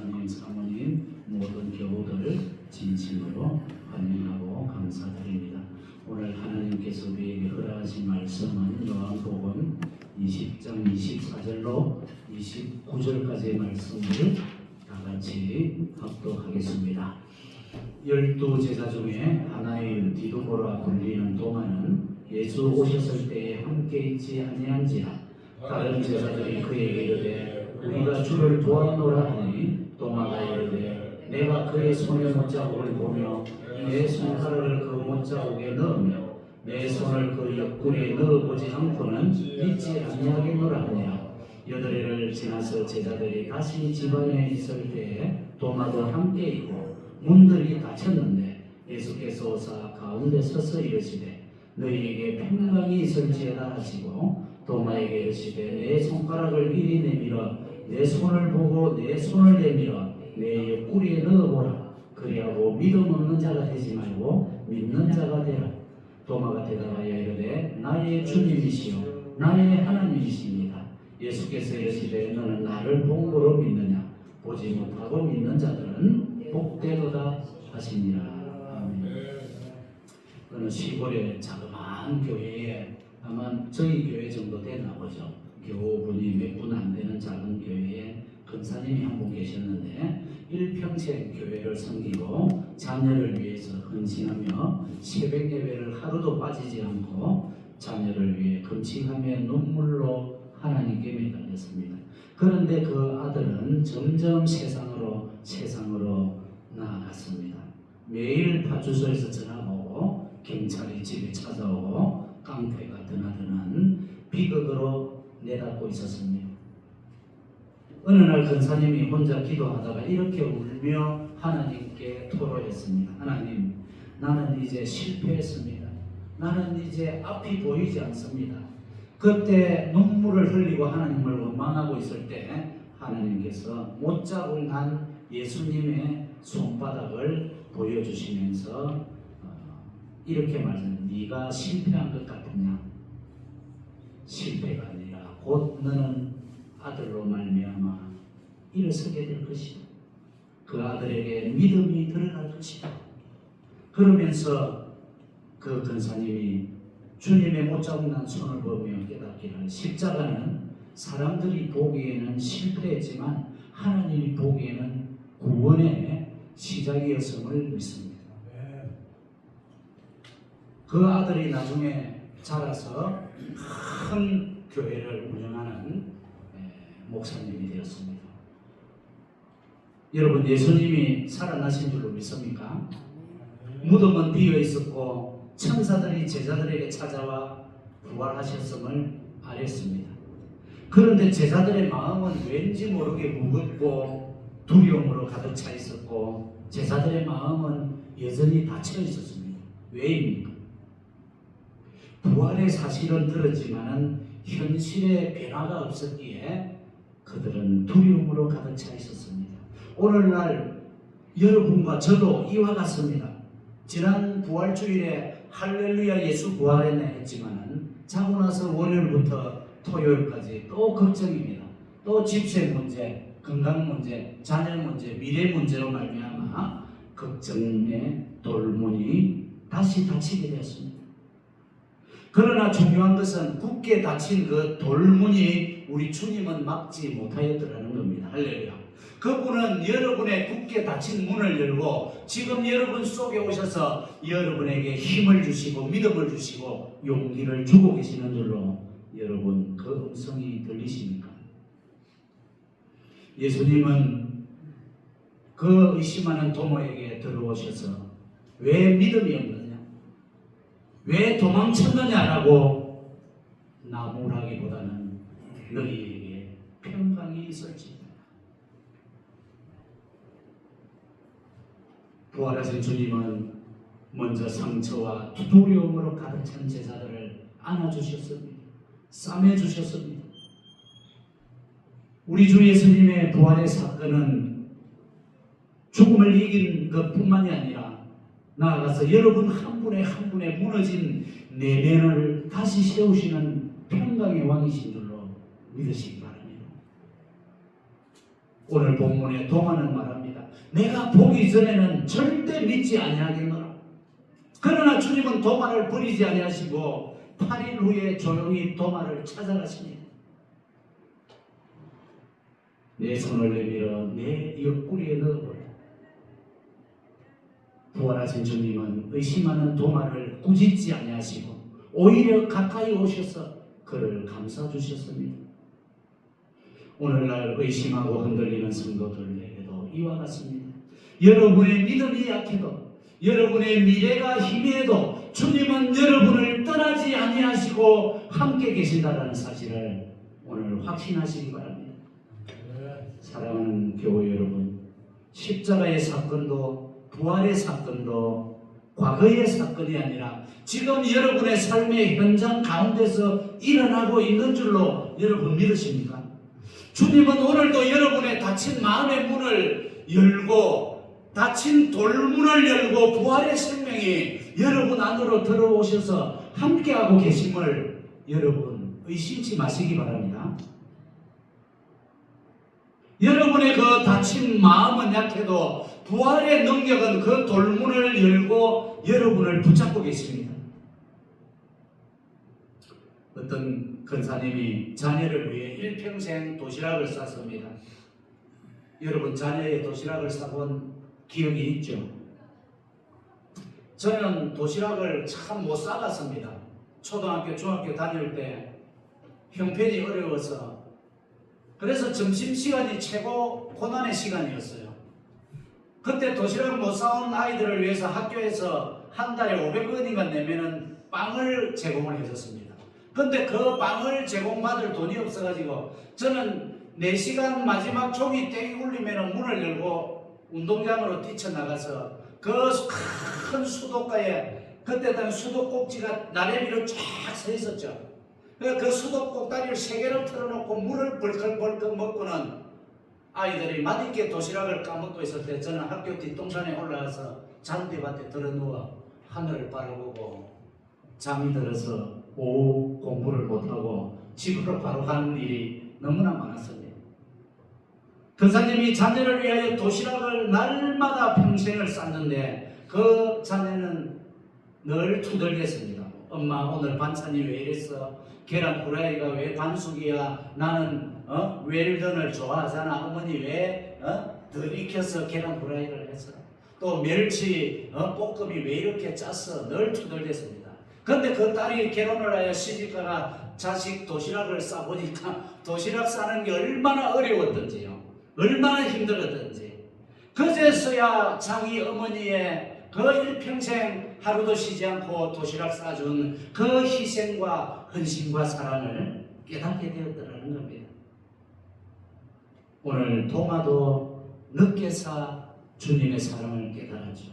목사님, 사모님, 모든 교우들 진심으로 환영하고 감사드립니다. 오늘 하나님께서 우리에게 허락하신 말씀은 요한복음 20장 24절로 29절까지의 말씀을 다 같이 합독하겠습니다. 12제자 중에 하나의 디두모라 불리는 도마는 예수 오셨을 때에 함께 있지 아니한지라. 다른 제자들이 그에게 이르되 우리가 주를 보았노라 하니 도마가 이르되 내가 그의 손의 못자국을 보며 내 손가락을 그 못자국에 넣으며 내 손을 그 옆구리에 넣어보지 않고는 믿지 아니하겠노라 하니라. 8일을 지나서 제자들이 다시 집안에 있을 때에 도마도 함께 있고 문들이 닫혔는데 예수께서 오사 가운데 서서 이르시되 너희에게 평강이 있을지어다 하시고 도마에게 이르시되 내 손가락을 이리 내밀어 내 손을 보고 내 손을 내밀어 내 옆구리에 넣어보라. 그리하고 믿음 없는 자가 되지 말고 믿는 자가 되라. 도마가 대답하여 이르되 나의 주님이시요 나의 하나님이십니다. 예수께서 이르시되 너는 나를 본 거로 믿느냐. 보지 못하고 믿는 자들은 복되도다 하시니라. 아멘. 어느 시골의 자그마한 교회에 아마 저희 교회 정도 되나 보죠. 교우분이 몇 분 안 되는 작은 교회에 권사님이 한 분 계셨는데 일평생 교회를 섬기고 자녀를 위해서 헌신하며 새벽 예배를 하루도 빠지지 않고 자녀를 위해 금식하며 눈물로 하나님께 매달렸습니다. 그런데 그 아들은 점점 세상으로 나아갔습니다. 매일 파출소에서 전화가 오고 경찰이 집에 찾아오고 깡패가 드나드는 비극으로 내닫고 있었습니다. 어느 날 권사님이 혼자 기도하다가 이렇게 울며 하나님께 토로했습니다. 하나님, 나는 이제 실패했습니다. 나는 이제 앞이 보이지 않습니다. 그때 눈물을 흘리고 하나님을 원망하고 있을 때 하나님께서 못자국 난 예수님의 손바닥을 보여주시면서 이렇게 말씀합니다. 네가 실패한 것 같으냐? 실패가 아니라 곧 너는 아들로 말미암아 일어서게 될 것이다. 그 아들에게 믿음이 들어갈 것이다. 그러면서 그 권사님이 주님의 못자국 난 손을 보며 깨닫기를 십자가는 사람들이 보기에는 실패했지만 하나님이 보기에는 구원의 시작이었음을 믿습니다. 그 아들이 나중에 자라서 큰 교회를 운영하는 목사님이 되었습니다. 여러분, 예수님이 살아나신 줄로 믿습니까? 무덤은 비어 있었고 천사들이 제자들에게 찾아와 부활하셨음을 알았습니다. 그런데 제자들의 마음은 왠지 모르게 무겁고 두려움으로 가득 차 있었고 제자들의 마음은 여전히 닫혀 있었습니다. 왜입니까? 부활의 사실은 들었지만은 현실의 변화가 없었기에 그들은 두려움으로 가득 차 있었습니다. 오늘날 여러분과 저도 이와 같습니다. 지난 부활주일에 할렐루야 예수 부활했네 했지만은 자고 나서 월요일부터 토요일까지 또 걱정입니다. 또 집세 문제, 건강 문제, 자녀 문제, 미래 문제로 말미암아 걱정의 돌문이 다시 닫히게 되었습니다. 그러나 중요한 것은 굳게 닫힌 그 돌문이 우리 주님은 막지 못하였더라는 겁니다. 할렐루야. 그분은 여러분의 굳게 닫힌 문을 열고 지금 여러분 속에 오셔서 여러분에게 힘을 주시고 믿음을 주시고 용기를 주고 계시는 줄로 여러분 그 음성이 들리십니까? 예수님은 그 의심하는 도모에게 들어오셔서 왜 믿음이 없느냐? 왜 도망쳤느냐라고 나무라기보다는 너희에게 평강이 있을지어다. 부활하신 주님은 먼저 상처와 두려움으로 가득 찬 제자들을 안아주셨습니다. 싸매주셨습니다. 우리 주 예수님의 부활의 사건은 죽음을 이긴 것뿐만이 아니라 나아가서 여러분 한 분의 한 분의 무너진 내면을 다시 세우시는 평강의 왕이신 줄로 믿으시기 바랍니다. 오늘 본문에 도마는 말합니다. 내가 보기 전에는 절대 믿지 아니하겠노라. 그러나 주님은 도마를 버리지 아니하시고 8일 후에 조용히 도마를 찾아가십니다. 내 손을 내밀어 내 옆구리에 넣어버려. 부활하신 주님은 의심하는 도마를 꾸짖지 아니하시고 오히려 가까이 오셔서 그를 감싸주셨습니다. 오늘날 의심하고 흔들리는 성도들에게도 이와 같습니다. 여러분의 믿음이 약해도 여러분의 미래가 희미해도 주님은 여러분을 떠나지 아니하시고 함께 계신다는 사실을 오늘 확신하시기 바랍니다. 사랑하는 교회 여러분, 십자가의 사건도 부활의 사건도 과거의 사건이 아니라 지금 여러분의 삶의 현장 가운데서 일어나고 있는 줄로 여러분 믿으십니까? 주님은 오늘도 여러분의 닫힌 마음의 문을 열고 닫힌 돌문을 열고 부활의 생명이 여러분 안으로 들어오셔서 함께하고 계심을 여러분 의심치 마시기 바랍니다. 여러분의 그 닫힌 마음은 약해도 부활의 능력은 그 돌문을 열고 여러분을 붙잡고 계십니다. 어떤 권사님이 자녀를 위해 일평생 도시락을 쌌습니다. 여러분 자녀의 도시락을 싸본 기억이 있죠? 저는 도시락을 참 못 싸갔습니다. 초등학교, 중학교 다닐 때 형편이 어려워서 그래서 점심시간이 최고 고난의 시간이었어요. 그때 도시락을 못 사온 아이들을 위해서 학교에서 한 달에 500원인가 내면은 빵을 제공을 해줬습니다. 근데 그 빵을 제공받을 돈이 없어가지고 저는 4시간 마지막 종이 땡이 울리면 문을 열고 운동장으로 뛰쳐나가서 그 큰 수도가에 그때 당시 수도꼭지가 나래 위로 쫙 서 있었죠. 그 수도꼭다리를 3개를 틀어놓고 물을 벌컥벌컥 먹고는 아이들이 맛있게 도시락을 까먹고 있을 때 저는 학교 뒷동산에 올라가서 잔디밭에 들어누워 하늘을 바라보고 잠이 들어서 오후 공부를 못하고 집으로 바로 가는 일이 너무나 많았습니다. 권사님이 자녀를 위하여 도시락을 날마다 평생을 쌌는데 그 자녀는 늘 투덜댔습니다. 엄마 오늘 반찬이 왜 이랬어? 계란 후라이가 왜 반숙이야? 나는 웰던을 좋아하잖아. 어머니 왜 덜 익혀서 계란 후라이를 했어? 또 멸치 볶음이 왜 이렇게 짰어? 늘 투덜댔습니다. 그런데 그 딸이 결혼을 하여 시집가가 자식 도시락을 싸보니까 도시락 싸는 게 얼마나 어려웠던지요. 얼마나 힘들었던지. 그제서야 자기 어머니의 그 일평생 하루도 쉬지 않고 도시락 싸준 그 희생과 헌신과 사랑을 깨닫게 되었더라는 겁니다. 오늘 도마도 늦게서 주님의 사랑을 깨달았죠.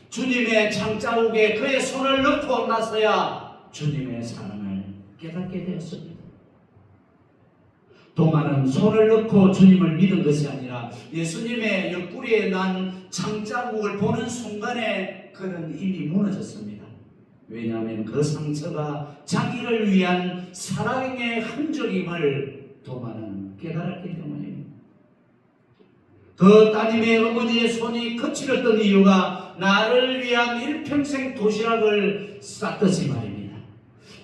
주님의 창자국에 그의 손을 넣고 나서야 주님의 사랑을 깨닫게 되었습니다. 도마는 손을 넣고 주님을 믿은 것이 아니라 예수님의 옆구리에 난 창자국을 보는 순간에 그는 이미 무너졌습니다. 왜냐하면 그 상처가 자기를 위한 사랑의 흔적임을 도마는 깨달았기 때문입니다. 그 따님의 어머니의 손이 거칠었던 이유가 나를 위한 일평생 도시락을 쌌듯이 말입니다.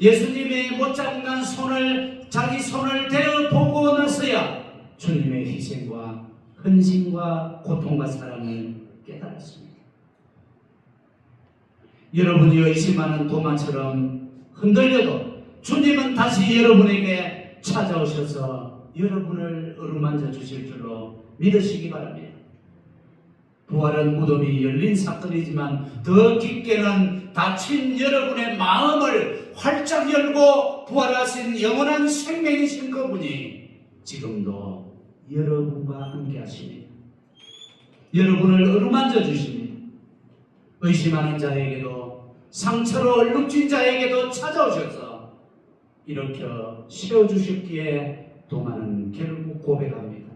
예수님의 못자국난 손을 자기 손을 대어 보고 나서야 주님의 희생과 헌신과 고통과 사랑을 깨달았습니다. 여러분이 의심하는 도마처럼 흔들려도 주님은 다시 여러분에게 찾아오셔서 여러분을 어루만져 주실 줄로 믿으시기 바랍니다. 부활은 무덤이 열린 사건이지만 더 깊게는 닫힌 여러분의 마음을 활짝 열고 부활하신 영원한 생명이신 그분이 지금도 여러분과 함께 하십니다. 여러분을 어루만져 주십니다. 의심하는 자에게도 상처로 얼룩진 자에게도 찾아오셔서 일으켜 세워주셨기에 도마는 결국 고백합니다.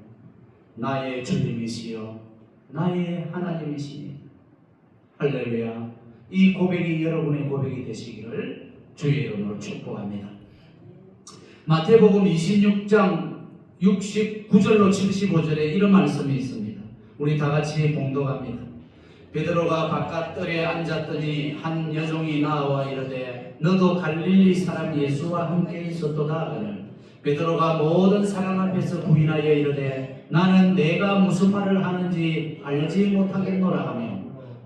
나의 주님이시여 나의 하나님이시니. 할렐루야. 이 고백이 여러분의 고백이 되시기를 주의 이름으로 축복합니다. 마태복음 26장 69절로 75절에 이런 말씀이 있습니다. 우리 다 같이 봉독합니다. 베드로가 바깥뜰에 앉았더니 한 여종이 나와 이르되 너도 갈릴리 사람 예수와 함께 있었도다 하거늘 베드로가 모든 사람 앞에서 부인하여 이르되 나는 내가 무슨 말을 하는지 알지 못하겠노라 하며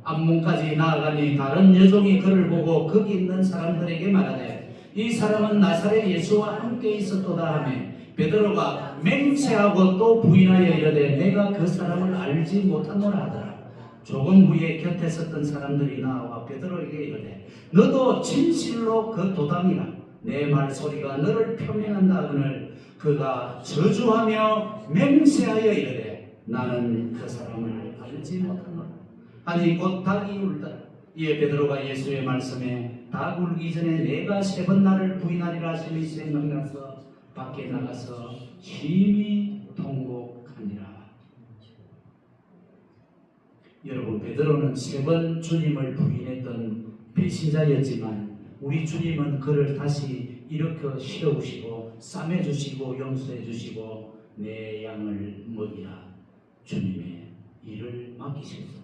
앞문까지 나아가니 다른 여종이 그를 보고 거기 있는 사람들에게 말하되 이 사람은 나사렛 예수와 함께 있었도다 하며 베드로가 맹세하고 또 부인하여 이르되 내가 그 사람을 알지 못하노라 하더라. 조금 후에 곁에 섰던 사람들이 나와 베드로에게 이르되 너도 진실로 그 도당이라 내 말소리가 너를 표명한다 하거늘 그가 저주하며 맹세하여 이르되 나는 그 사람을 알지 못하노라 하니 곧 닭이 울더라. 이에 베드로가 예수의 말씀에 닭 울기 전에 내가 3번 나를 부인하리라 하심이 생각나서 밖에 나가서 심히 통곡하니라. 여러분, 베드로는 3번 주님을 부인했던 배신자였지만 우리 주님은 그를 다시 일으켜 세우시고 싸매주시고 용서해주시고 내 양을 먹이라 주님의 일을 맡기셨습니다.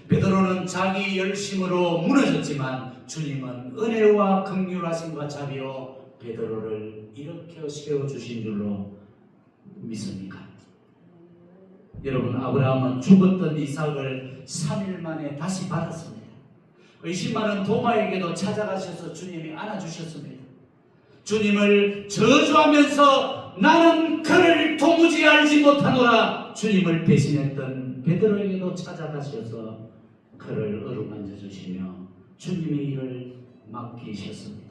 베드로는 자기 열심으로 무너졌지만 주님은 은혜와 긍휼하심과 자비로 베드로를 일으켜 세워주신 줄로 믿습니까? 여러분, 아브라함은 죽었던 이삭을 3일 만에 다시 받았습니다. 의심 많은 도마에게도 찾아가셔서 주님이 안아주셨습니다. 주님을 저주하면서 나는 그를 도무지 알지 못하노라 주님을 배신했던 베드로에게도 찾아가셔서 그를 어루만져 주시며 주님의 일을 맡기셨습니다.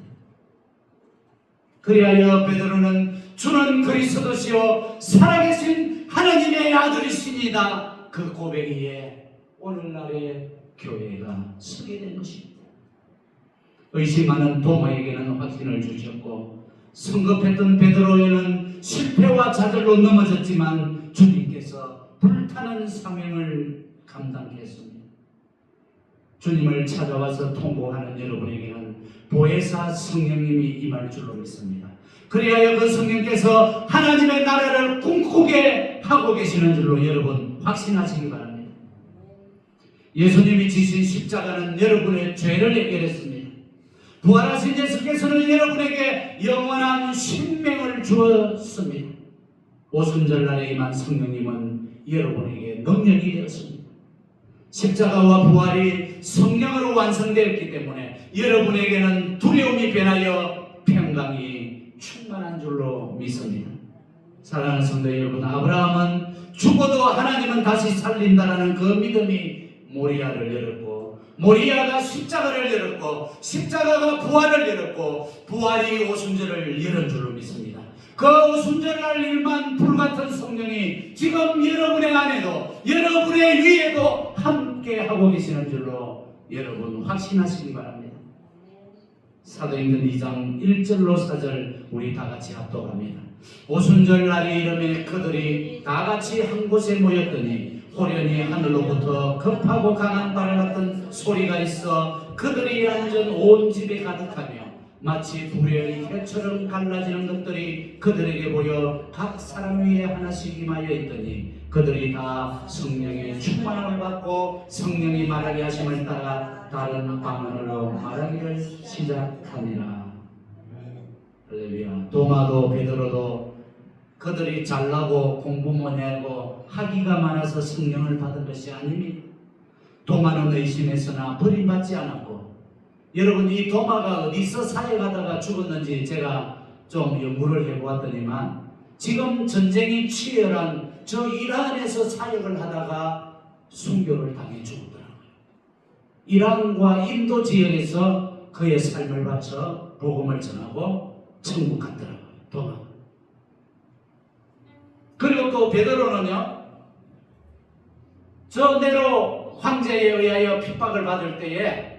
그리하여 베드로는 주는 그리스도시요 살아계신 하나님의 아들이시니다 그 고백 위에 오늘날의 교회가 서게 된 것입니다. 의심하는 도마에게는 확신을 주셨고 성급했던 베드로에는 실패와 좌절로 넘어졌지만 주님께서 불타는 사명을 감당케 했습니다. 주님을 찾아와서 통보하는 여러분에게는 보혜사 성령님이 임할 줄로 믿습니다. 그리하여 그 성령께서 하나님의 나라를 꿈꾸게 하고 계시는 줄로 여러분 확신하시기 바랍니다. 예수님이 지신 십자가는 여러분의 죄를 해결했습니다. 부활하신 예수께서는 여러분에게 영원한 생명을 주었습니다. 오순절날에 임한 성령님은 여러분에게 능력이 되었습니다. 십자가와 부활이 성령으로 완성되었기 때문에 여러분에게는 두려움이 변하여 평강이 충만한 줄로 믿습니다. 사랑하는 성도 여러분, 아브라함은 죽어도 하나님은 다시 살린다라는 그 믿음이 모리아를 열었고 모리아가 십자가를 열었고 십자가가 부활을 열었고 부활이 오순절을 열은 줄로 믿습니다. 그 오순절날 일만 불같은 성령이 지금 여러분의 안에도 여러분의 위에도 함께 하고 계시는 줄로 여러분 확신하시기 바랍니다. 사도행전 2장 1절로 4절 우리 다 같이 합독합니다. 오순절날이 이르매 그들이 다 같이 한 곳에 모였더니 호련히 하늘로부터 급하고 강한 바람 같은 소리가 있어 그들이 앉은 온 집에 가득하며 마치 불의 혀처럼 갈라지는 것들이 그들에게 보여 각 사람 위에 하나씩 임하여 있더니 그들이 다 성령의 충만함을 받고 성령이 말하게 하심을 따라 다른 방언으로 말하기를 시작하니라. 할렐루야. 도마도 베드로도 그들이 잘나고 공부 못하고 학위가 많아서 성령을 받은 것이 아닙니다. 도마는 의심했으나 버림받지 않았고, 여러분 이 도마가 어디서 사역하다가 죽었는지 제가 좀 연구를 해보았더니만 지금 전쟁이 치열한 저 이란에서 사역을 하다가 순교를 당해 죽었더라고요. 이란과 인도 지역에서 그의 삶을 바쳐 복음을 전하고 천국 갔더라고요. 도마. 그리고 또 베드로는요, 저 네로 황제에 의하여 핍박을 받을 때에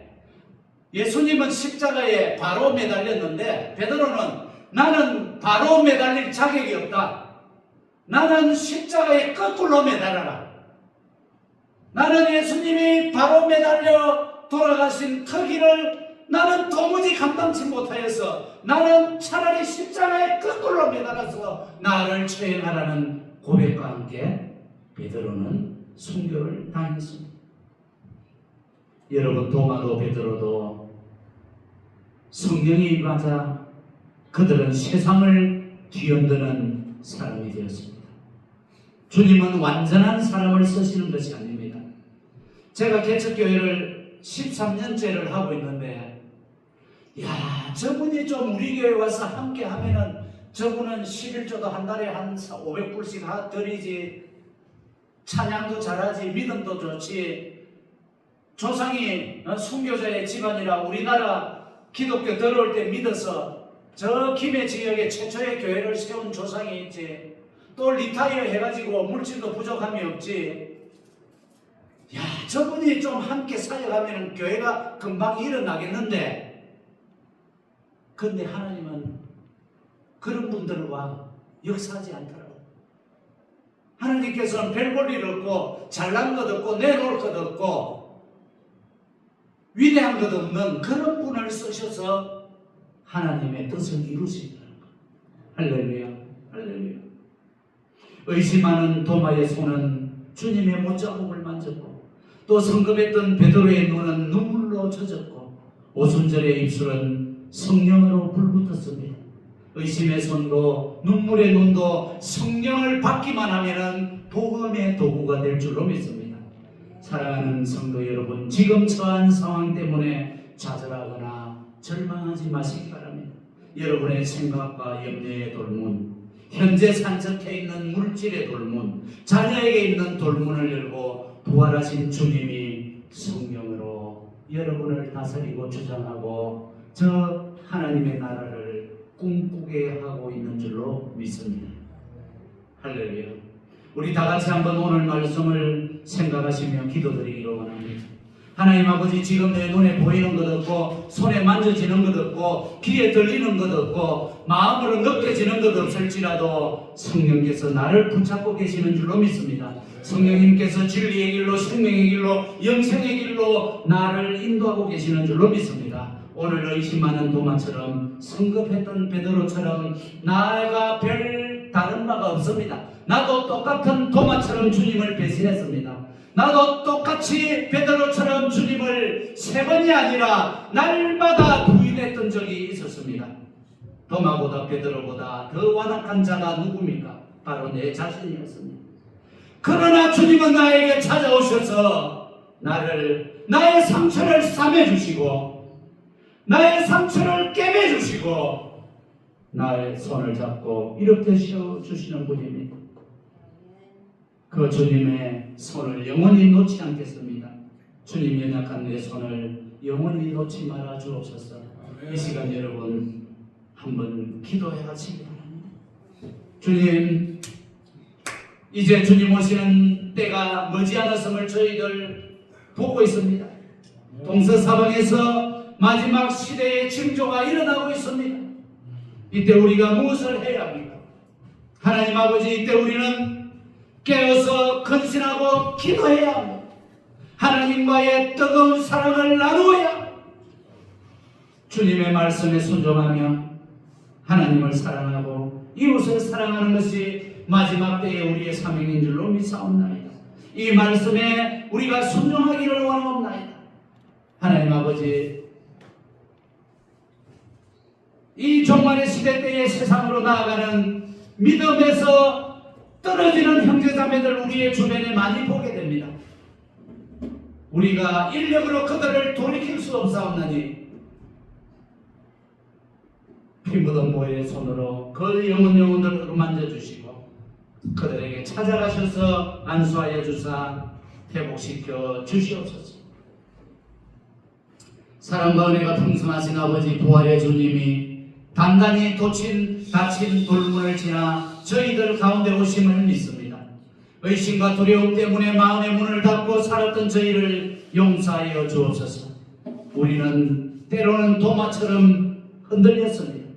예수님은 십자가에 바로 매달렸는데 베드로는 나는 바로 매달릴 자격이 없다. 나는 십자가에 거꾸로 매달아라. 나는 예수님이 바로 매달려 돌아가신 그 길을 나는 도무지 감당치 못하여서 나는 차라리 십자가에 거꾸로 매달아서 나를 처형하라는 고백과 함께 베드로는 순교를 당했습니다. 여러분, 도마도 베드로도 성령이 임하자 그들은 세상을 뒤흔드는 사람이 되었습니다. 주님은 완전한 사람을 쓰시는 것이 아닙니다. 제가 개척교회를 13년째를 하고 있는데, 야, 저분이 좀 우리 교회 와서 함께 하면은 저분은 11조도 한 달에 한 500불씩 드리지, 찬양도 잘하지, 믿음도 좋지, 조상이 순교자의 집안이라 우리나라 기독교 들어올 때 믿어서 저 김해 지역에 최초의 교회를 세운 조상이 있지, 또 리타이어 해가지고 물질도 부족함이 없지. 야, 저분이 좀 함께 사역하면 교회가 금방 일어나겠는데, 근데 하나님은 그런 분들과 역사하지 않더라고요. 하나님께서는 별 볼 일 없고 잘난 것 없고 내놓을 것 없고 위대한 것 없는 그런 분을 쓰셔서 하나님의 뜻을 이루신다는 것. 할렐루야, 할렐루야. 의심하는 도마의 손은 주님의 못자국을 만졌고, 또 성급했던 베드로의 눈은 눈물로 젖었고, 오순절의 입술은 성령으로 불붙었습니다. 의심의 손도 눈물의 눈도 성령을 받기만 하면은 복음의 도구가 될 줄로 믿습니다. 사랑하는 성도 여러분, 지금 처한 상황 때문에 좌절하거나 절망하지 마시기 바랍니다. 여러분의 생각과 염려의 돌문, 현재 산적해 있는 물질의 돌문, 자녀에게 있는 돌문을 열고 부활하신 주님이 성령으로 여러분을 다스리고 주장하고 저 하나님의 나라를 꿈꾸게 하고 있는 줄로 믿습니다. 할렐루야. 우리 다 같이 한번 오늘 말씀을 생각하시며 기도드리기를 원합니다. 하나님 아버지, 지금 내 눈에 보이는 것 없고 손에 만져지는 것 없고 귀에 들리는 것 없고 마음으로 느껴지는 것 없을지라도 성령께서 나를 붙잡고 계시는 줄로 믿습니다. 성령님께서 진리의 길로, 생명의 길로, 영생의 길로 나를 인도하고 계시는 줄로 믿습니다. 오늘 의심하는 도마처럼, 성급했던 베드로처럼 나가 별 다른 바가 없습니다. 나도 똑같은 도마처럼 주님을 배신했습니다. 나도 똑같이 베드로처럼 주님을 3번이 아니라 날마다 부인했던 적이 있었습니다. 도마보다 베드로보다 더 완악한 자가 누굽니까? 바로 내 자신이었습니다. 그러나 주님은 나에게 찾아오셔서 나의 상처를 싸매주시고 나의 상처를 깨매주시고 나의 손을 잡고 이렇게 세워주시는 분입니다. 그 주님의 손을 영원히 놓지 않겠습니다. 주님, 연약한 내 손을 영원히 놓지 말아 주옵소서. 이 시간 여러분 한번 기도해 하시기 바랍니다. 주님, 이제 주님 오시는 때가 머지않았음을 저희들 보고 있습니다. 동서사방에서 마지막 시대의 징조가 일어나고 있습니다. 이때 우리가 무엇을 해야 합니까? 하나님 아버지, 이때 우리는 깨어서 헌신하고 기도해야 합니다. 하나님과의 뜨거운 사랑을 나누어야 합니다. 주님의 말씀에 순종하며 하나님을 사랑하고 이웃을 사랑하는 것이 마지막 때에 우리의 사명인 줄로 믿사옵나이다. 이 말씀에 우리가 순종하기를 원하옵나이다. 하나님 아버지, 이 종말의 시대 때의 세상으로 나아가는 믿음에서 떨어지는 형제자매들 우리의 주변에 많이 보게 됩니다. 우리가 인력으로 그들을 돌이킬 수 없사옵나니 피 묻은 보혈의 손으로 그 영혼들을 만져주시고 그들에게 찾아가셔서 안수하여 주사 회복시켜 주시옵소서. 사랑과 은혜가 풍성하신 아버지, 부활의 주님이 단단히 닫힌 돌문을 지나 저희들 가운데 오심을 믿습니다. 의심과 두려움 때문에 마음의 문을 닫고 살았던 저희를 용서하여 주옵소서. 우리는 때로는 도마처럼 흔들렸습니다.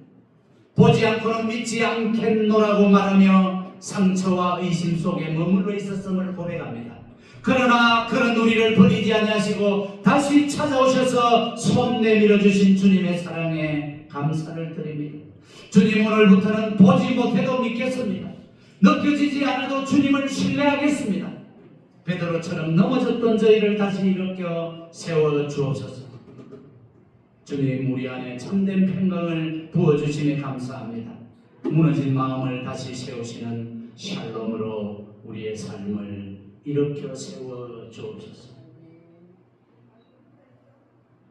보지 않고는 믿지 않겠노라고 말하며 상처와 의심 속에 머물러 있었음을 고백합니다. 그러나 그런 우리를 버리지 아니하시고 다시 찾아오셔서 손 내밀어 주신 주님의 사랑에 감사를 드립니다. 주님, 오늘부터는 보지 못해도 믿겠습니다. 느껴지지 않아도 주님을 신뢰하겠습니다. 베드로처럼 넘어졌던 저희를 다시 일으켜 세워 주옵소서. 주님, 우리 안에 참된 평강을 부어주시니 감사합니다. 무너진 마음을 다시 세우시는 샬롬으로 우리의 삶을 일으켜 세워 주옵소서.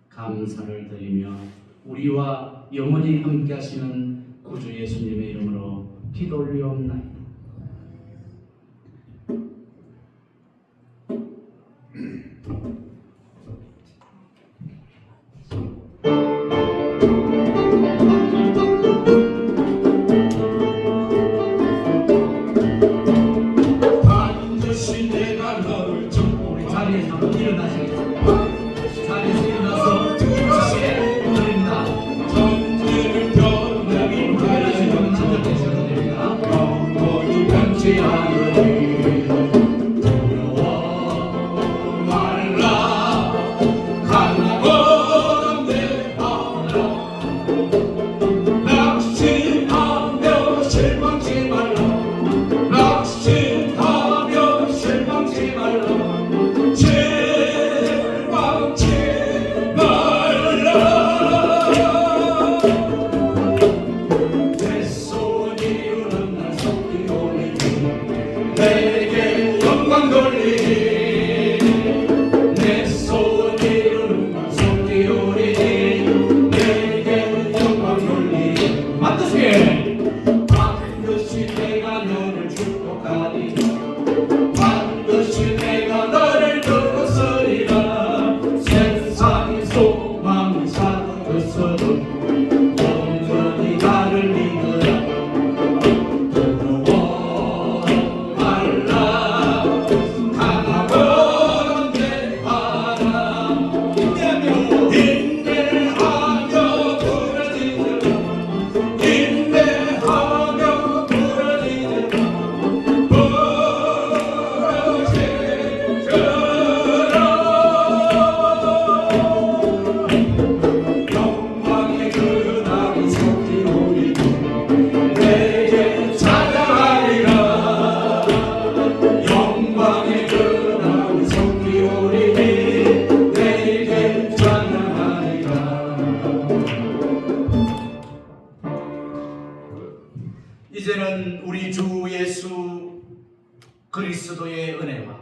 감사를 드리며 우리와 영원히 함께 하시는 구주 예수님의 이름으로 기도 올리옵나이다. 이제는 우리 주 예수 그리스도의 은혜와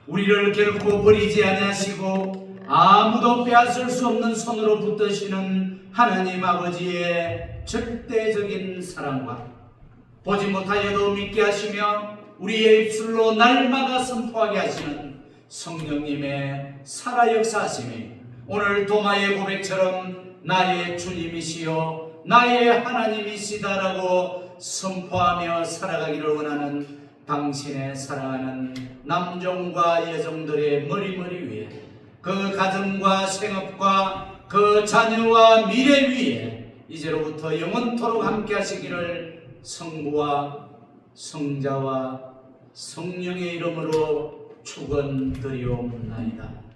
우리를 결코 버리지 아니하시고 아무도 빼앗을 수 없는 손으로 붙드시는 하나님 아버지의 절대적인 사랑과 보지 못하여도 믿게 하시며 우리의 입술로 날마다 선포하게 하시는 성령님의 살아 역사하심이 오늘 도마의 고백처럼 나의 주님이시요 나의 하나님이시다라고 선포하며 살아가기를 원하는 당신의 사랑하는 남종과 여종들의 머리머리 위에 그 가정과 생업과 그 자녀와 미래 위에 이제로부터 영원토록 함께 하시기를 성부와 성자와 성령의 이름으로 축원드리옵나이다.